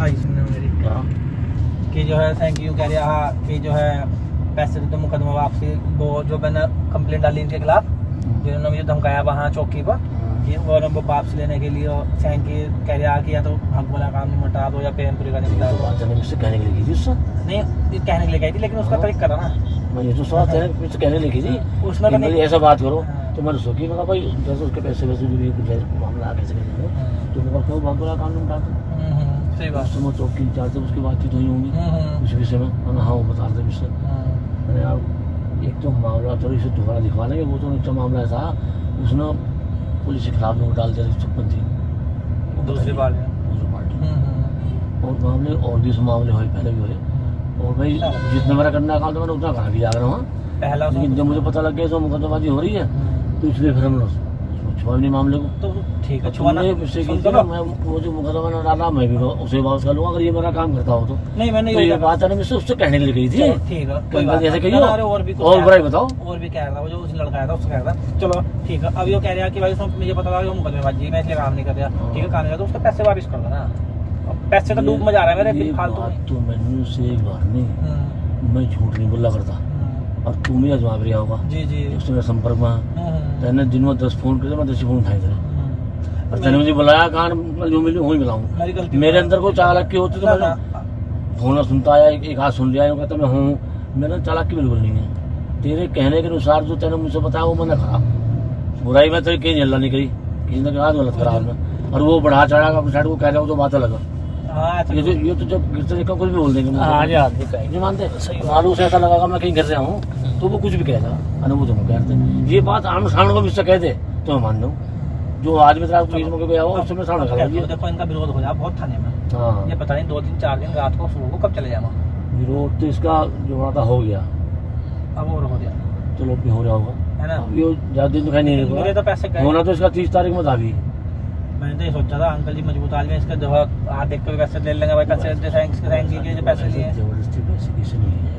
आई सुनने मेरी कि जो है थैंक यू कह रहा कि जो है पैसे तो मुकदमा वापसी वो जो मैंने कंप्लेंट डाली इनके खिलाफ जिन्होंने मुझे धमकाया वहाँ चौकी पर कि वो नंबर वापस लेने के लिए थैंक यू कह रहा कि या तो हक वाला काम नहीं मिटा दो या पेन पूरी का नहीं मिटा दो। मुझसे कहने के लिए की थी उससे नहीं कहने के लिए गई थी लेकिन उसका तरीका था ना मैं ये तो सोच मुझसे कहने लिखी थी उसने तो ऐसा बात करो तो मैंने सोची मैं भाई जैसे उसके पैसे वैसे जो भी कुछ मामला कैसे कैसे तो मैं क्यों भाग वाला काम नहीं मिटा दो। सही बात मैं चौकी इंचार्ज से उसकी बातचीत हुई होंगी उस विषय में मैंने हाँ वो बता दे विषय मैंने यार एक तो मामला चलो इसे दोबारा दिखवा लेंगे वो तो नीचा मामला ऐसा उसने पुलिस के खिलाफ नोट डाल दिया छप्पन दूसरी पार्टी और मामले और भी मामले हुए पहले भी हुए और भाई जितना मेरा करना काम तो मैंने उतना करा भी जा रहा हूँ पहला लेकिन जब मुझे पता लग गया तो मुकदमेबाजी हो रही है तो इसलिए फिर हमने छुआ नहीं मामले को तो ठीक है मैं वो जो मुकदमा न डाला मैं भी उसे वापस कर लूंगा अगर ये मेरा काम करता हो तो नहीं मैंने ये बात है ना मुझसे उससे कहने के लिए गई थी ठीक है कोई बात ऐसे कहिए और बुराई बताओ और भी कह रहा था वो जो उस लड़का आया था उससे कह रहा था चलो ठीक है अब ये कह रहा है कि भाई उसमें मुझे पता लगा मुकदमेबाजी मैं इसलिए काम नहीं कर रहा ठीक है काम नहीं तो उसके पैसे वापस कर दो ना पैसे तो डूब में जा रहा है मेरे फालतू तो मैंने उससे एक बार नहीं मैं झूठ नहीं बोला करता और तुम ही अजमा रहा होगा जी जी उससे मेरे संपर्क में तेने दिन में 10 फोन करे मैं 10 फोन उठाए थे और तेने मुझे बुलाया कहाँ जो मिली वही मिलाऊँ मेरे अंदर को चालाकी होती तो मैंने फोन सुनता आया एक हाथ सुन लिया कहता मैं हूँ मेरा चालाकी बिल्कुल नहीं है तेरे कहने के अनुसार जो तेने मुझसे बताया वो मैंने कहा बुराई में तो कहीं झल्ला नहीं करी किसी ने कहा गलत करा आपने और वो बढ़ा चढ़ा अपनी साइड को कह रहा वो तो बात अलग है ये तो जब गिरते देखा कुछ भी बोल देंगे नहीं मानते मालूम से ऐसा लगा मैं कहीं गिर रहा हूँ तो वो कुछ भी कहता अनुभव तुम कहते ये बात आम सामने को मुझसे कह दे तो मैं मान लूँ जो आज भी तेरा पुलिस में गया हो उससे मैं सामने खड़ा हूं देखो इनका विरोध हो जाए बहुत थाने में हाँ ये पता नहीं 2-3-4 दिन रात को सुबह को कब चले जाऊंगा विरोध तो इसका जो होना था हो गया अब और हो गया चलो भी हो रहा होगा है ना ये ज्यादा दिन तो नहीं मेरे तो पैसे होना तो इसका 30 तारीख में था अभी मैंने तो ये सोचा था अंकल जी मजबूत आदमी इसका जो हाथ देख कर पैसे ले लेंगे भाई पैसे जो पैसे लिए जबरदस्ती पैसे किसी ने लिए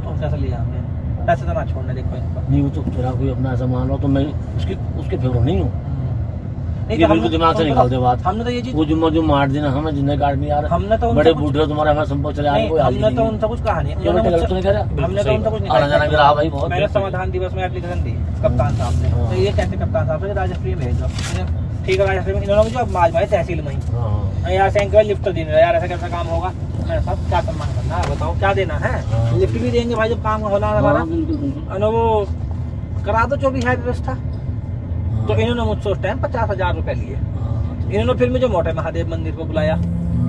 तो कैसे लिए होंगे पैसे तो ना छोड़ने देखो इनको नहीं वो तो तेरा कोई अपना ऐसा मान लो तो मैं उसके फेवर नहीं हूँ नहीं तो बिल्कुल दिमाग से निकाल दे बात हमने तो ये चीज वो जुम्मा जो मार देना हमें जिन्हें काट नहीं यार हमने तो बड़े बूढ़े तुम्हारे हमारे संपर्क चले आए कोई हमने तो उनसे कुछ कहा नहीं हमने तो उनसे कुछ नहीं कहा भाई बहुत मैंने समाधान दिवस में एप्लीकेशन दी कप्तान साहब ने तो ये कहते कप्तान साहब से राजश्री में भेज दो ठीक है राजश्री में इन्होंने मुझे माज मारे तहसील में ही यहाँ से अंकल लिफ्ट दी यार ऐसा कैसा काम होगा मेरे साथ क्या सम्मान करना है बताओ क्या देना है लिफ्ट भी देंगे भाई जब काम होना हमारा वो करा दो जो भी है व्यवस्था तो इन्होंने मुझसे उस टाइम 50,000 रुपए लिए इन्होंने फिर मुझे मोटे महादेव मंदिर को बुलाया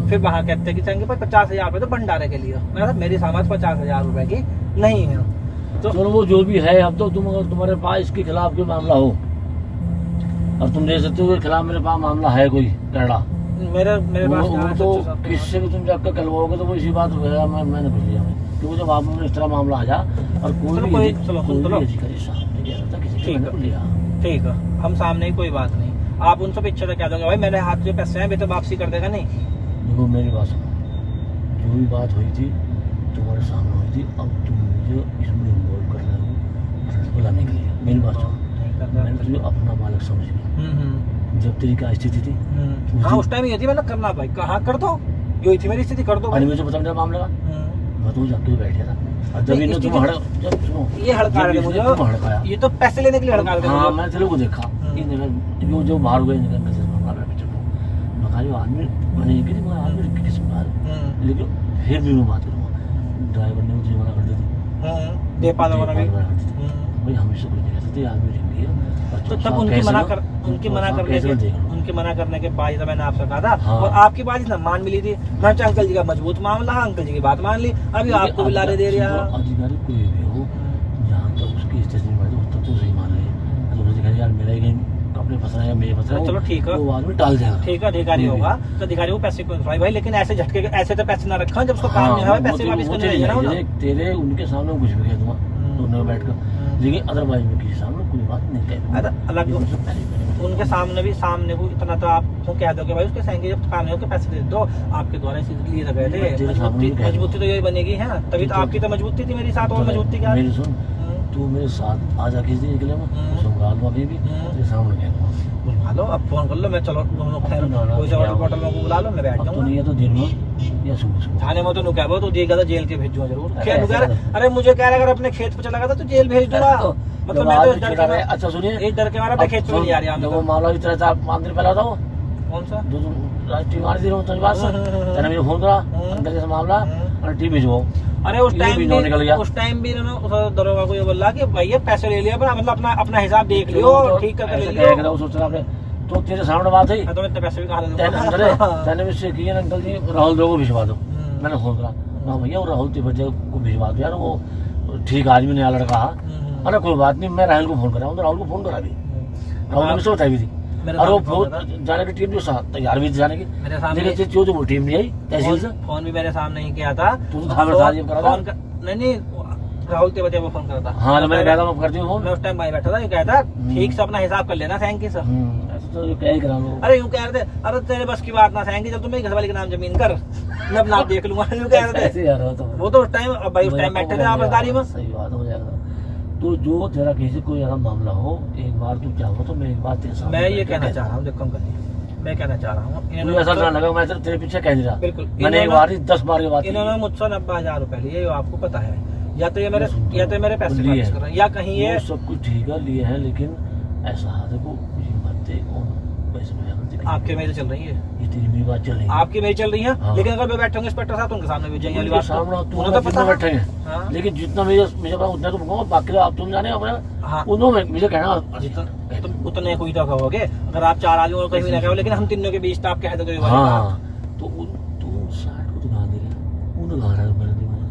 फिर वहाँ कहते कि चंगे पर 50,000 रुपए तो भंडारे के लिए मैं मेरी समाज 50,000 रुपए की नहीं है तो वो जो भी है अब तो तुम अगर तुम्हारे पास इसके खिलाफ कोई मामला हो और तुम दे सकते हो खिलाफ मेरे पास मामला है कोई टेढ़ा मेरे पास तो किससे भी तुम जाकर करवाओगे तो वो इसी बात होगा मैंने भेज दिया क्योंकि जब आप इस तरह मामला आ जा और कोई ठीक है हम सामने ही कोई बात नहीं आप उनसे पीछे से कह दोगे भाई मेरे हाथ जो पैसे हैं वे तो वापसी कर देगा नहीं देखो मेरी बात सुनो जो भी बात हुई थी तुम्हारे सामने हुई थी अब तुम मुझे इसमें इन्वॉल्व कर रहे हो बुलाने के लिए मेरी बात सुनो मैंने तुझे अपना मालिक समझ लिया जब तेरी क्या स्थिति थी हाँ उस टाइम ये थी मैंने करना भाई कहाँ कर दो जो थी मेरी स्थिति कर दो मुझे पता मेरा मामला मैं तो जाके बैठा था जब ये हड़का रहे मुझे ये तो पैसे लेने के लिए हड़का रहे हाँ मैं तेरे को देखा वो जो बाहर गए मैं कहा जो आदमी मैंने आदमी किस बात लेकिन फिर भी मैं बात करूँगा ड्राइवर ने मुझे मना कर दी थी दे पाना भाई हमेशा कोई नहीं कहते आदमी रिंगी है तो तब उनके मना करने के बाद मैंने आपसे कहा था और आपकी बात ना मान मिली थी मैं अंकल जी का मजबूत मामला है अंकल जी की बात मान ली अभी आपको भी लारे दे रहा है अधिकारी कोई भी हो जहाँ तक उसकी स्थिति में तब तो सही मान ले यार मेरा ही कपड़े फंस रहे हैं मेरे फंस रहे हैं चलो ठीक है वो आदमी टाल जाएगा ठीक है अधिकारी होगा तो अधिकारी को पैसे क्यों भाई लेकिन ऐसे झटके ऐसे तो पैसे ना रखा जब उसको काम नहीं है पैसे वापस करने तेरे उनके सामने कुछ भी कह दूंगा दोनों बैठ कर लेकिन अदरवाइज में किसी सामने कोई बात नहीं कह अलग उनके सामने भी सामने को इतना तो आप कह दो कि भाई उसके संगे जब काम नहीं हो के पैसे दे दो आपके द्वारा लिए तो गए थे मजबूती तो यही बनेगी है तभी तो आपकी तो मजबूती थी मेरे साथ और मजबूती क्या मेरी सुन तू मेरे साथ आ जा किस दिन निकले मैं भी तेरे सामने कह दूंगा खा लो, अब फोन कर लो, मैं चलो दोनों खैर कोई से होटल में को बुला लो, मैं बैठ अब तो जाऊंगा। नहीं है तो दिन में या सुबह थाने में तो नुका वो तो जेल जेल के भेजूंगा जरूर। खेत नुका, अरे मुझे कह रहा अगर अपने खेत पे चला गया तो जेल भेज दूंगा। मतलब मैं तो डर के, अच्छा सुनिए, एक डर के मारा अपने खेत पे नहीं आ रहा। वो मामला भी तरह 5 दिन पहला था, वो कौन सा जो राष्ट्रीय मार दी तो बात से मैंने मुझे फोन करा अंदर जैसा मामला और टीम भिजवाओ। अरे उस टाइम भी इन्होंने दरोगा को ये बोला कि भैया पैसे ले लिया, मतलब अपना हिसाब देख लियो, ठीक करके ले लियो। सोच रहा आपने तो तेरे सामने बात है, तो इतने पैसे भी कहा दूंगा। मैंने मुझसे किया अंकल जी राहुल देव को भिजवा दो। मैंने फोन करा, हाँ भैया वो राहुल तिवारी को भिजवा दो यार, वो ठीक आदमी नया लड़का। अरे कोई बात नहीं, मैं राहुल को फोन करा, राहुल को फोन करा भी, राहुल ने मुझसे बताई भी थी। और वो जाने की टीम जो तैयार भी जाने की, लेकिन जो वो टीम नहीं आई तहसील से। फोन भी मेरे सामने ही किया था, नहीं राहुल तिवारी को फोन करा था। हाँ मैं कहता हूँ करती हूँ, मैं उस टाइम भाई बैठा था, ये कहता ठीक से अपना हिसाब कर लेना सैंकी से। तो क्या ही करा लो। अरे यूँ कह रहे थे, अरे तेरे बस की बात ना सैंकी, जब तुम मेरे घर वाले के नाम जमीन कर, मैं अपना देख लूंगा। यूँ कह रहे थे, वो तो उस टाइम भाई उस टाइम बैठे थे आपसदारी में। सही बात हो जाएगा। तो जो तेरा किसी कोई ऐसा मामला हो, एक बार तू चाहो तो मैं एक बात तेरे सामने मैं ये कहना चाह रहा हूँ, देखो अंकल जी मैं कहना चाह रहा हूँ, ऐसा ना लगा मैं तेरे पीछे कह नहीं रहा। बिल्कुल, मैंने एक बार 10 बार की बात, इन्होंने मुझसे 90,000 रुपए लिए, आपको पता है, या तो ये मेरे पैसे खर्च कर रहे हैं, या कहीं ये सब कुछ ठीक है लिए हैं, लेकिन ऐसा देखो आपके मेरे चल रही है, ये तेरी मेरी बात चल रही है, आपकी मेरी चल रही है। हाँ। लेकिन अगर मैं बैठूंगा इंस्पेक्टर साहब उनके सामने भी जाएंगे, तो पता बैठे हैं। हाँ। लेकिन जितना मुझे उतना तो बाकी आप तुम जाने अपने, हाँ। उन्होंने मुझे कहना तुम उतने कोई तो कहोगे, अगर आप 4 आदमी और कहीं भी ना कहो, लेकिन हम तीनों के बीच आप कह दोगे। हाँ तो 60 को दुकान दे रहा, उन्हें गा रहा है मेरे दिमाग,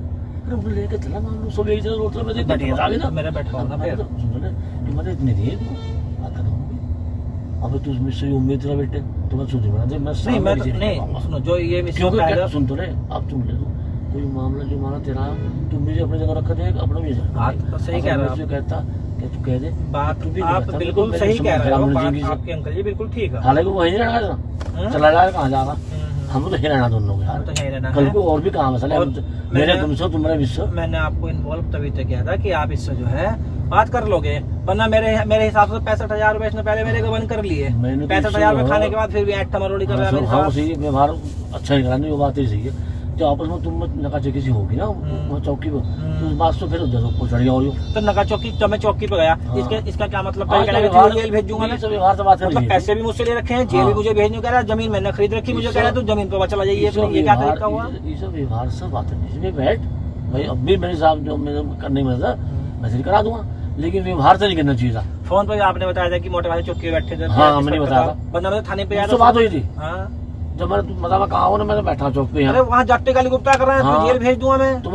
अरे मुझे लेके चला मान लो सब एक जगह रोड पे बैठे मेरा बैठा ना फिर सुन ले कि मैंने इतने दिए आता रहूंगी। अब तू मुझसे उम्मीद रहा बेटे, तो मैं सोच बना दे, मैं नहीं सुनो जो ये क्योंकि सुन तो रहे अब तुम ले दो कोई मामला जो माना तेरा, तुम मुझे अपनी जगह रखा दे, अपना मुझे सही कह रहा है। कहता कि तू कह दे बात आप बिल्कुल सही कह रहे हो, आपके अंकल जी बिल्कुल ठीक है। हालांकि वो वहीं रहना था, चला जाएगा कहाँ जाएगा, हम तो ही रहना दोनों लोग यार, कल को और भी काम है मेरे तुमसे तुम्हारे विश्व। मैंने आपको इन्वॉल्व तभी तक किया था कि आप इससे जो है बात कर लोगे, वरना मेरे हिसाब से 65,000 रुपए इसने पहले मेरे को बंद कर लिए। 65,000 रुपए खाने के बाद फिर भी 8 टमारोड़ी कर रहा है। व्यवहार अच्छा नहीं करा, वो बात ही सही है। जो आपस में तुम नकाचकी सी होगी ना वो चौकी पे, तो उस बात से फिर उधर चढ़ जाओ। तो नका चौकी जब मैं चौकी पे गया, इसका क्या मतलब जेल भेजूंगा मैं, मतलब पैसे भी मुझसे ले रखे हैं, जेल भी मुझे भेजने कह रहा है, जमीन मैंने खरीद रखी, मुझे कह रहा है तू जमीन पे चला जाइए, ये क्या तरीका हुआ। ये सब व्यवहार सब बात है, इसमें बैठ भाई अब भी मेरे साहब जो मेरे करने में मैं करा दूंगा, लेकिन व्यवहार से नहीं करना चाहिए था। फोन पे आपने बताया था कि मोटे भाई चौकी बैठे थे। हाँ मैंने बताया था, बंदा मुझे थाने पे आया, बात हुई थी। हाँ जब मैं मतलब कहा हूँ ना, मैंने बैठा चौक पे। अरे वहाँ जट्टे गाली गुप्ता कर रहे हैं, तो जेल भेज दूंगा मैं। तो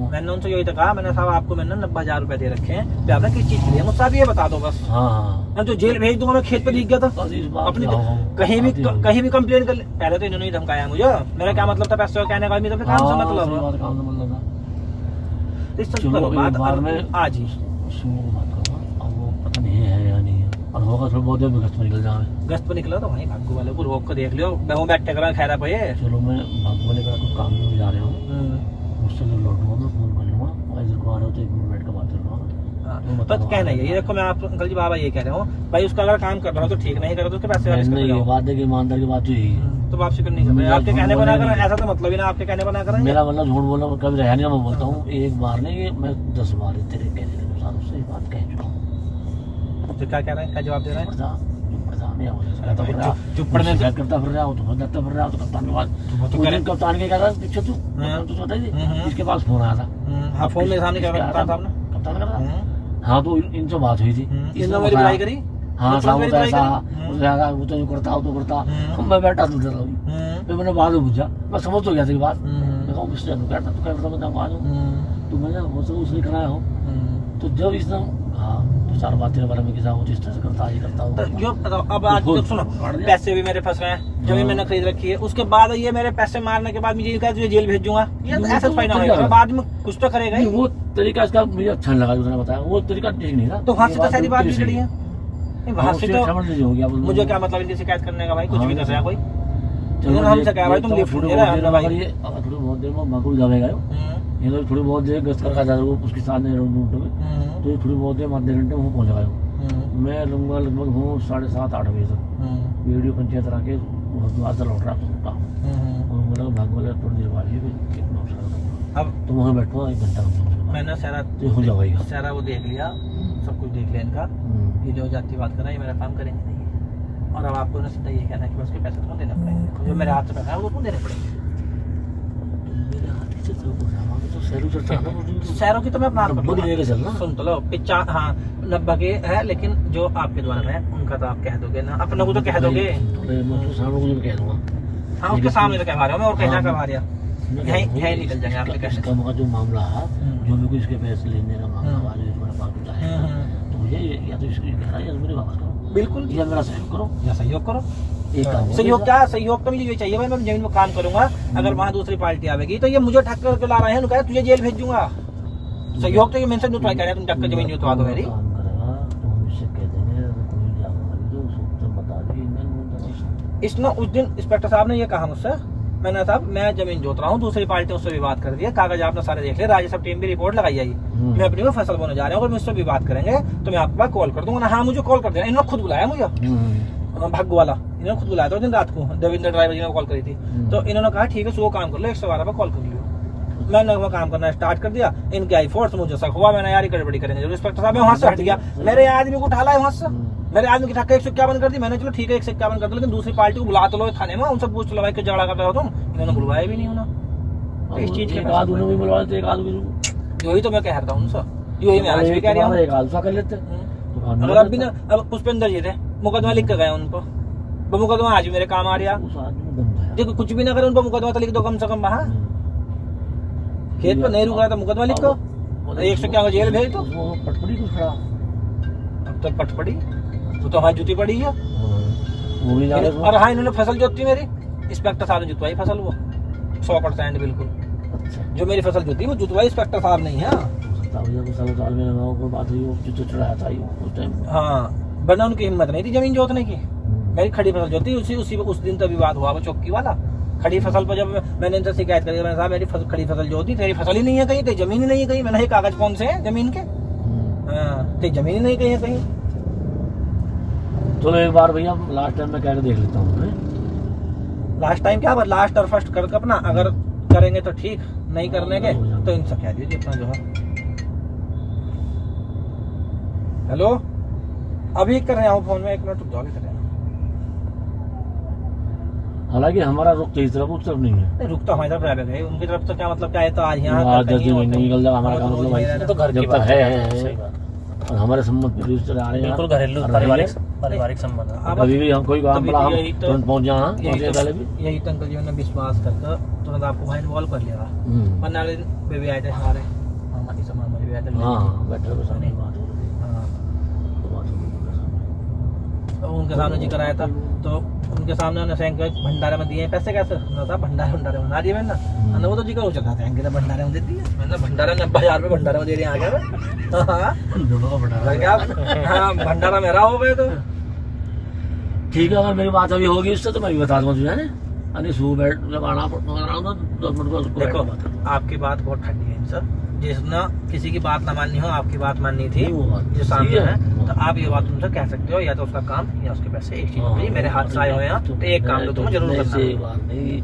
मैंने उनसे यही तो कहा, मैंने साहब आपको मैंने 90,000 रुपए दे रखे हैं, आपने किस चीज के लिए, मुझसे ये बता दो बस। मैं तो जेल भेज दूंगा, मैं खेत पे दिख गया था अपनी, कहीं भी कंप्लेन कर ले। पहले तो इन्होंने ही धमकाया मुझे, मेरा क्या मतलब था पैसे कहने का, मेरे काम से मतलब आज ही और होगा थोड़ा बहुत देर में गश्त पर निकल जाए, गश्त पर निकला तो वहीं भागू वाले को रोक कर देख लियो, मैं हूँ बैठे कर खैरा पे। चलो मैं भागू वाले का कुछ काम में जा रहा हूँ, मुझसे जब लौटूंगा मैं फोन कर लूँगा, और इधर को आ रहे हो तो 1 मिनट बैठ कर बात कर लूँगा। तो कहना ये देखो, मैं आप अंकल जी बाबा ये कह रहा हूँ भाई, उसका अगर काम कर रहा हो तो ठीक, नहीं कर रहा तो उसके पैसे ये बात है कि ईमानदार की बात हुई तो वापसी करनी चाहिए। आपके कहने बना कर, ऐसा तो मतलब ही ना आपके कहने बना कर, मेरा मतलब झूठ बोलना कभी रहा नहीं। मैं बोलता हूँ एक बार नहीं, मैं 10 बार तेरे कहने के अनुसार उससे बात कह चुका हूँ। तो क्या कह रहे हैं, क्या जवाब दे रहे हैं? चुप पड़ने से करता फिर रहा हो, तो डरता फिर रहा हो, तो कप्तान के बाद कप्तान के कह रहा पीछे तू बताइए, इसके पास फोन आया था। फोन मेरे सामने कप्तान कर रहा। हाँ तो इनसे बात हुई थी, मेरी बुराई करी। हाँ साहब ऐसा वो तो यूँ करता, वो तो करता, मैं बैठा तो फिर मैंने बाद में पूछा, मैं समझ तो गया था बात, मैं कहूँ किसने कहता तो कहता मैं आ जाऊँ, तो मैंने उसने कराया हो। तो जब इसने हाँ तो 4 बातें बारे में किसा जिस तरह से करता ये करता हूँ। अब आज सुनो, पैसे भी मेरे फंस गए हैं, जमीन मैंने खरीद रखी है, उसके बाद ये मेरे पैसे मारने के बाद मुझे तुझे जेल भेज दूंगा, ये ऐसा फायदा होगा, बाद में कुछ तो करेगा। वो तरीका इसका मुझे अच्छा लगा, उसने बताया वो तरीका ठीक नहीं था। तो वहाँ से तो सारी बात बिगड़ी है, वहाँ से तो हो गया। मुझे क्या मतलब इनकी शिकायत करने का भाई, कुछ भी कर रहा कोई, हमसे क्या भाई तुम लिफ्ट दे रहे हो भाई। थोड़ी बहुत देर में मकुल जाएगा, ये थोड़ी बहुत देर गश्त कर उसके साथ में, तो थोड़ी बहुत देर आधे घंटे में पहुंच गए। मैं लूँगा लगभग हूँ 7:30-8 बजे तक। वीडियो पंचायत रख के से लौट रहा था और बोला भाग वाले थोड़ी देर बाद अब तो वहाँ बैठो 1 घंटा मैंने सारा तो हो जाएगा सारा वो देख लिया, सब कुछ देख लिया इनका। ये जो जाति बात कर रहा है, ये मेरा काम करेंगे नहीं। और अब आपको ना सीधा ये कहना है कि उसके पैसे तुमको देने पड़ेंगे, जो मेरे हाथ से पैसा है वो तुमको देने पड़ेंगे। शहरों की तो मैं अपना सुन तो लो 90 के है, लेकिन जो आपके द्वारा है उनका तो आप कह दोगे ना, अपने को तो कह दोगे। हाँ उसके सामने तो कह रहा हूँ मैं, और कहना कह रहा यही निकल जाएंगे आपके कैसे का जो मामला है, जो भी इसके पैसे लेने का मामला तो मुझे या तो इसको कह रहा है मेरे वापस करो, बिल्कुल, या मेरा सहयोग करो या सहयोग करो। सहयोग क्या, सहयोग तो मुझे ये चाहिए भाई, मैं जमीन में काम करूंगा, अगर वहाँ दूसरी पार्टी आवेगी तो ये मुझे ठक करके ला रहे हैं, उनका तुझे जेल भेज दूंगा। सहयोग तो ये मेंशन जो ट्राई कर रहे हैं, तुम टक्कर जमीन जुतवा दो मेरी। इसने उस दिन इंस्पेक्टर साहब ने ये कहा मुझसे, मैंने साहब मैं जमीन जोत रहा हूँ, दूसरी पार्टी उससे भी बात कर दी है, कागज आपने सारे देख लिया, राज्य सब टीम भी रिपोर्ट लगाई आई, मैं अपनी में फसल बोने जा रहा हूँ, अगर मुझसे भी बात करेंगे तो मैं आपके पास कॉल कर दूंगा ना। हाँ मुझे कॉल कर देना, इन्होंने खुद बुलाया मुझे, भाग वाला इन्होंने खुद बुलाया था उस दिन रात को, देवेंद्र ड्राइवर जी ने कॉल करी थी, तो इन्होंने कहा ठीक है सुबह काम कर लो, 112 पर कॉल कर लियो। मैंने वहाँ काम करना स्टार्ट कर दिया, इनकी आई फोर्स, मुझे शक हुआ, मैंने यार ये गड़बड़ी करेंगे, जब इंस्पेक्टर साहब वहाँ से हट गया, मेरे आदमी को उठा लाया वहाँ से, मेरे आदमी की ठक्का 151 कर दी, मैंने चलो ठीक है 151 कर दो, लेकिन दूसरी पार्टी को बुला तो लो थाने में, उनसे पूछ लो भाई क्यों झगड़ा कर रहे हो तुम। इन्होंने बुलवाया भी नहीं होना, इस चीज के यही तो मैं कह रहा हूँ उनसे, यही मैं आज भी कह रहा हूँ। अगर अब भी ना, अब पुष्पेंद्र जी थे मुकदमा लिख कर गए उन पर, वो मुकदमा आज भी मेरे काम आ रहा, देखो कुछ भी ना करे उन पर मुकदमा तो लिख दो कम से कम, वहाँ खेत पर नहीं रुक रहा था मुकदमा लिख दो, 151 जेल भेज दो। पटपड़ी कुछ खड़ा अब तक पटपड़ी तो हमारी जूती पड़ी है, और हाँ इन्होंने फसल जोती मेरी, इंस्पेक्टर साहब ने जुतवाई फसल, वो 100% बिल्कुल। जो मेरी फसल जोती वो जुतवाई इंस्पेक्टर साहब नहीं है। हाँ वरना उनकी हिम्मत नहीं थी जमीन जोतने की, मेरी खड़ी फसल जोती, उस दिन तो विवाद हुआ वो चौकी वाला, खड़ी फसल पर जब मैंने इनसे शिकायत करी, मैंने साहब मेरी खड़ी फसल जोती, तेरी फसल ही नहीं है कहीं, तेरी जमीन ही नहीं है कहीं, मैंने ये कागज कौन से है जमीन के, तेरी जमीन ही नहीं कहीं है कहीं। चलो एक बार भैया लास्ट टाइम में क्या देख लेता हूँ, लास्ट टाइम क्या लास्ट और फर्स्ट कर अपना, अगर करेंगे तो ठीक, नहीं करने के तो इनसे कह दीजिए अपना जो है। हेलो अभी कर रहे हैं फोन में, 1 मिनट रुक जाओ, कर रहे हैं। हालांकि हमारा रुख तो इस तरफ उस तरफ नहीं है, नहीं रुक तो हमारी तरफ रह गए, उनकी तरफ तो क्या मतलब क्या है, तो आज यहाँ निकल जाएगा हमारा काम, मतलब तो घर जब तक है और हमारे संबंध आ रहे हैं, बिल्कुल घरेलू पारिवारिक संबंध, अभी भी हम कोई काम बड़ा हम तुरंत पहुंच जाए, यही तो अंकल जी ने विश्वास करके तुरंत आपको वहाँ इन्वॉल्व कर लिया, वरना बेबी आए थे हमारे, हमारी समाज में भी आए थे, हाँ बैठे तो उनके सामने जी कराया था, तो उनके सामने भंडारे में दिए पैसे, कैसे ना भंडारे बना दिए मैंने ना, वो तो जी का हो चल रहा था भंडारे में दे दिए मैंने, भंडारा 90,000 रुपये भंडारे में दे दिए आगे हाँ भंडारा मेरा हो गए तो ठीक है। अगर मेरी बात अभी होगी उससे तो मैं भी बता दूंगा तुझे, अरे सुबह बैठ जब आना पड़ता 10 मिनट को। देखो आपकी बात बहुत ठंडी है सर, जिसने किसी की बात ना माननी हो, आपकी बात माननी थी जो सामने है, तो आप ये बात तुमसे कह सकते हो, या तो उसका काम या उसके पैसे, एक चीज मेरे हाथ से आए हुए हैं तो एक काम तो तुम्हें जरूर करना है। बात नहीं,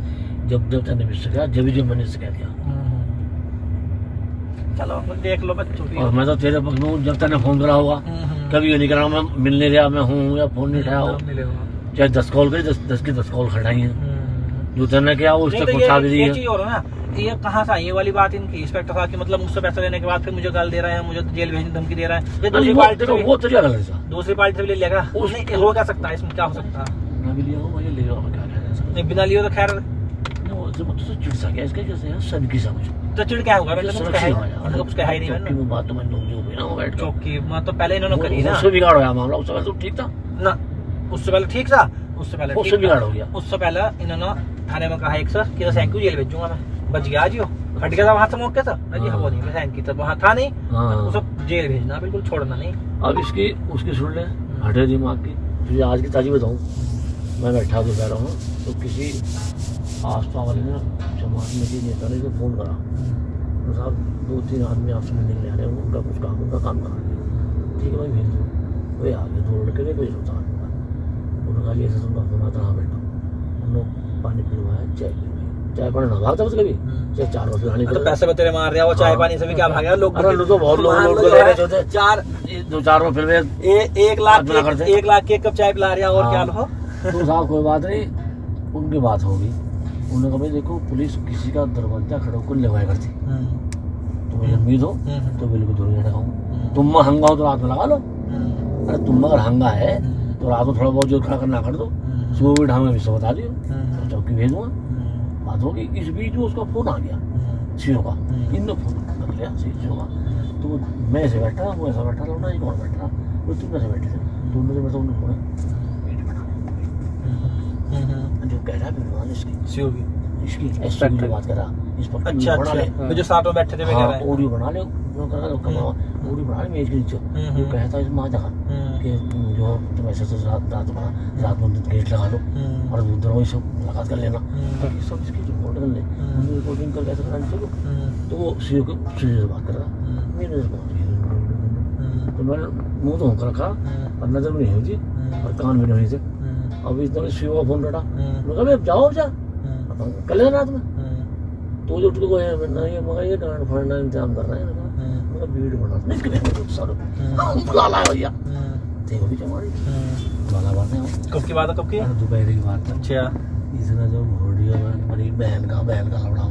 जब तूने मुझसे कहा जब मैंने से कह दिया, चलो देख लो बच्चों, और मैं तो तेरे पक्ष में हूँ, जब तूने फोन करा होगा कभी ये नहीं करा मैं मिलने गया मैं हूँ या फोन नहीं उठाया हो, चाहे 10 कॉल करे 10 की 10 कॉल खटाई है, जो तूने किया वो उससे कुछ भी ये चीज हो रहा है ना, ये कहाँ से आई ये वाली बात इनकी, इंस्पेक्टर साहब की मतलब मुझसे पैसा लेने के बाद फिर मुझे गाल दे रहे हैं, मुझे जेल भेजने की धमकी दे रहे हैं, दूसरी पार्टी से वो तरीका गलत है, दूसरी पार्टी से भी ले लेगा, हो क्या सकता है इसमें, क्या हो सकता है, मैं भी लिया हूँ, ले रहा हूँ, क्या नहीं बिना लियो तो खैर चिड़ सा गया इसका, कैसे सन की समझ तो चिड़ क्या होगा, मैंने कुछ कहा ही नहीं, मैंने वो बात तो मैं बैठ चौकी तो पहले इन्होंने करी ना, उससे बिगाड़ हो गया मामला, उससे पहले तो ठीक था ना, उससे पहले ठीक था, उससे बिगाड़ हो गया, उससे पहले इन्होंने थाने में कहा 1 सर कि थैंक यू जेल भेजूंगा मैं, बच गया जियो, हट गया था वहां से मौके से, जी वो नहीं मैं थैंक यू तो वहां था नहीं, उसे जेल भेजना बिल्कुल छोड़ना नहीं। अब इसकी उसकी सुन ले हटे दिमाग की, तुझे आज की ताजी बताऊं, मैं बैठा तो कह रहा हूँ तो किसी आसपास वाले ने समाज में की नेता ने फोन करा, तो साहब 2-3 आदमी आपसे मिलने आ रहे हैं, उनका कुछ काम उनका काम करा, ठीक है भाई भेज दो, वे आ गए 2 लड़के थे, कोई होता उन्होंने कहा ऐसे तुम अपना था बैठो, उन्होंने पानी पिलवाया, चाय पिलवाई, चाय पानी ना भागता बस कभी, चाहे 4 बार पिलानी तो पैसे में तेरे मार रहा वो चाय पानी से भी क्या भागेगा लोग। अरे लोग तो बहुत लोग को ले रहे थे 4 बार फिर 1 लाख की 1 कप चाय पिला रहा और क्या लो। तो साहब कोई बात नहीं, उनकी बात होगी, उन्होंने कहा भाई देखो पुलिस किसी का दरवाजा खड़ा होकर लगाया करती, तुम्हें उम्मीद हो तो बिल्कुल दूर नहीं लगाऊँ, तुम हंगा हो तो रात में लगा लो, अरे तुम अगर हंगा है तो रात में थोड़ा बहुत जो खड़ा करना कर दो, सुबह भी ढांग में भी बता दियो, तो चौकी भेज दूंगा, बात होगी। इस बीच में उसका फोन आ गया सीओ का, इनने फोन कर लिया सीओ का, तो मैं ऐसे बैठा, वो ऐसा बैठा था, एक और बैठा, वो 3 ऐसे बैठे थे, दोनों से बैठा, उन्होंने फोन जो कह रहा है इसकी सीओ की, इसकी इंस्पेक्टर बात कर रहा, इस पर अच्छा बना ले जो साथ में बैठे थे, हाँ ऑडियो बना ले, जो कर रहा ऑडियो बना ले मेज के नीचे, जो कहता है इसमें आ जाएगा कि जो तुम ऐसे से रात में गेट लगा लो और उधर वही सब मुलाकात कर लेना, सब इसकी रिपोर्ट कर ले, रिपोर्टिंग करके ऐसा करानी चलो, तो वो सीओ से बात कर रहा, मेरे तो मैंने मुँह तो होकर रखा और नजर भी नहीं हुई थी और कान भी नहीं थे, अभी इतना सीओ का फोन रहा, मैं कहा जाओ जा कर लेना रात में, तो जो उसको नहीं मगर ये डांट फाड़ना इंतजाम कर रहे हैं, मगर वीडियो बना इसके बुला लाया भैया, देखो भी हमारी वाला बात है, कब की बात है, कब की दोपहर की बात है। अच्छा इसने जो वीडियो मेरी बहन का लौड़ा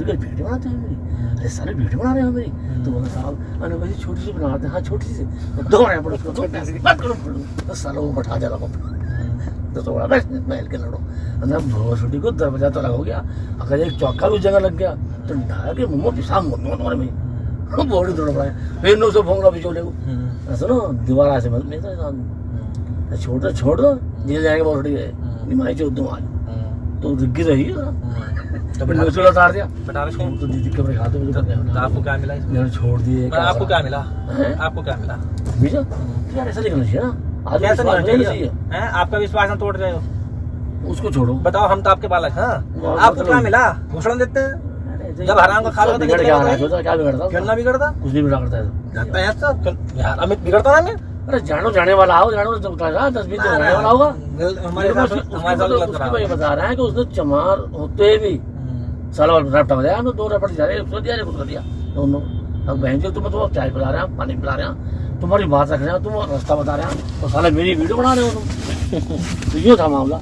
वीडियो बनाते हैं मेरी, अरे सारे वीडियो बना रहे हैं मेरी, तो बोला साहब अरे भाई छोटी सी बनाते हैं, हाँ छोटी सी दो पड़ो सालों को बैठा जा रहा तो थोड़ा महल के लड़ो, छोटी को दरवाजा तो लगा हो गया, अगर एक चौका भी जगह लग गया तो ढाया के मुँह पिसाब मुँह तुम्हारे में बॉडी तोड़ पड़ा है, फिर नो से भोंगड़ा भी चोले को सुनो दीवार से मत छोड़ छोड़ दो जेल जाएंगे बहुत छोटी है निमाई चो तुम आज तो गिर रही है तो उतार दिया तो दीदी के मेरे हाथों में, आपको क्या मिला मैंने छोड़ दिए, आपको क्या मिला, आपको क्या मिला भैया यार ऐसा लिखना चाहिए ना, आज ऐसा नहीं चाहिए, आपका विश्वास हम तोड़ रहे हो, उसको छोड़ो बताओ, हम तो आपके बालक, हाँ आपको क्या मिला, घोषणा देते हैं जब हराम का खा लो तो क्या बिगड़ता, क्यों ना बिगड़ता, कुछ नहीं बिगड़ता यार अमित बिगड़ता ना, अरे जानो जाने वाला आओ, जानो 10-20 जाने वाला होगा, हमारे साथ ये बता रहा है कि उसने चमार होते भी साला रपटा बजाया, 2 रपट जा रहे उसको दिया कुछ दिया दोनों, अब बहन जी तुम चाय पिला रहे हैं, पानी पिला रहे हैं, तुम्हारी बात रख रहे हैं, तुम रास्ता बता रहे हैं, तो साला मेरी वीडियो बना रहे हो तुम, तो ये था मामला,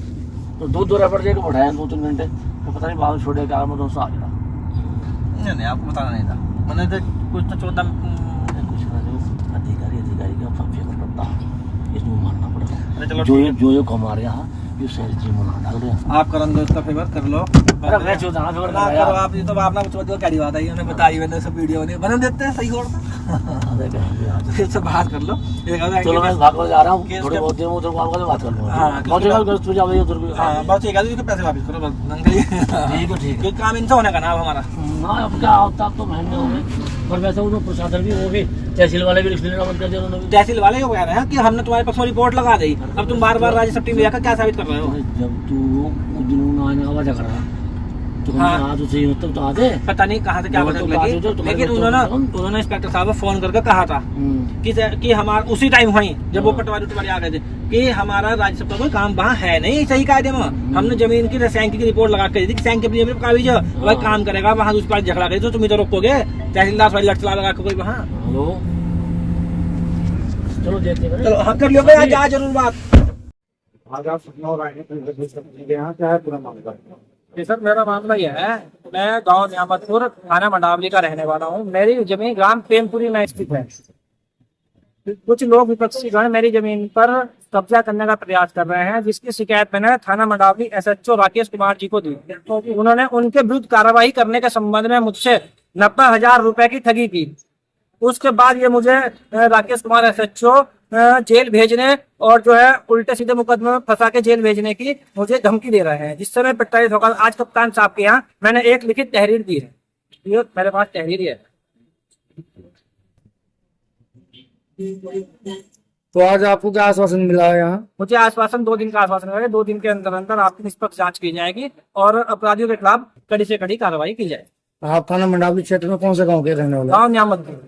तो 2 रपट जाके बढ़ाया 2-3 घंटे, तो पता नहीं बाद में छोड़े क्या मैं दोस्तों आ गया, नहीं आपको बताना नहीं था, मैंने तो कुछ तो 14 अधिकारी का फंक्शन करता इसमें मानना पड़ेगा, जो कमा रहा है ये सही जी मना डाल रहा, आप करम दोस्त का फेवर कर लो, अरे मैं जो जाना फेवर ना करो आप, ये तो आपने कुछ क्या बात आई उन्हें बताई, मैंने सब वीडियो ने बना देते हैं सही होता फिर से बात कर लो, चलो मैं भाग जा रहा हूं, थोड़ी बहुत देर में उधर को बात कर लूंगा, हां बहुत तू जाओ उधर को, हां बहुत ठीक है, पैसे वापस करो बस, ठीक है काम इनसे होने का ना हमारा, हां अब क्या होता तो महंगे हो गए, और वैसे वो प्रशासन भी वो भी तहसील वाले भी लिखना बंद कर दिया उन्होंने, तहसील वाले को कह रहे हैं कि हमने तुम्हारे पास रिपोर्ट लगा दी, अब तुम बार राज्य सब टीम में जाकर क्या साबित कर रहे हो, जब तू जुनून आने का वजह कर रहा तो हाँ तो सही मतलब तो आते पता नहीं कहाँ से क्या पता लगी, लेकिन उन्होंने इंस्पेक्टर साहब को फोन करके कहा था कि हमारा उसी टाइम हुई जब वो पटवारी आ गए थे कि हमारा राज्य सभा कोई काम वहाँ है नहीं सही कायदे में, हमने जमीन की सैंकी की रिपोर्ट लगा कर दी थी, सैंकी अपनी जमीन कागज वही काम करेगा, वहाँ उस पर झगड़ा करेगी तो तुम तो रोकोगे, तहसीलदार वाली लट चला लगा कोई वहाँ, चलो देखते हैं, चलो हम कर लियो भाई आज जरूर बात, जी सर मेरा मामला यह है, मैं गांव नियामतपुर थाना मंडावली का रहने वाला हूं, मेरी जमीन ग्राम प्रेमपुरी में स्थित है, कुछ लोग विपक्षी गण मेरी जमीन पर कब्जा करने का प्रयास कर रहे हैं, जिसकी शिकायत मैंने थाना मंडावली SHO राकेश कुमार जी को दी, तो उन्होंने उनके विरुद्ध कार्रवाई करने के संबंध में मुझसे 90,000 रुपए की ठगी की, उसके बाद ये मुझे राकेश कुमार SHO जेल भेजने और जो है उल्टे सीधे मुकदमे में फंसा के जेल भेजने की मुझे धमकी दे रहे हैं, जिससे मैं प्रताड़ित होकर आज कप्तान साहब के यहाँ मैंने एक लिखित तहरीर दी है, ये मेरे पास तहरीर है। तो आज आपको क्या आश्वासन मिला है यहाँ? मुझे आश्वासन 2 दिन का आश्वासन मिला है, 2 दिन के अंदर अंदर आपकी निष्पक्ष जांच की जाएगी और अपराधियों के खिलाफ कड़ी से कड़ी कार्रवाई की जाएगी। आप थाना मंडावली क्षेत्र में कौन से गाँव के रहने वाले? गाँव नियामतपुर।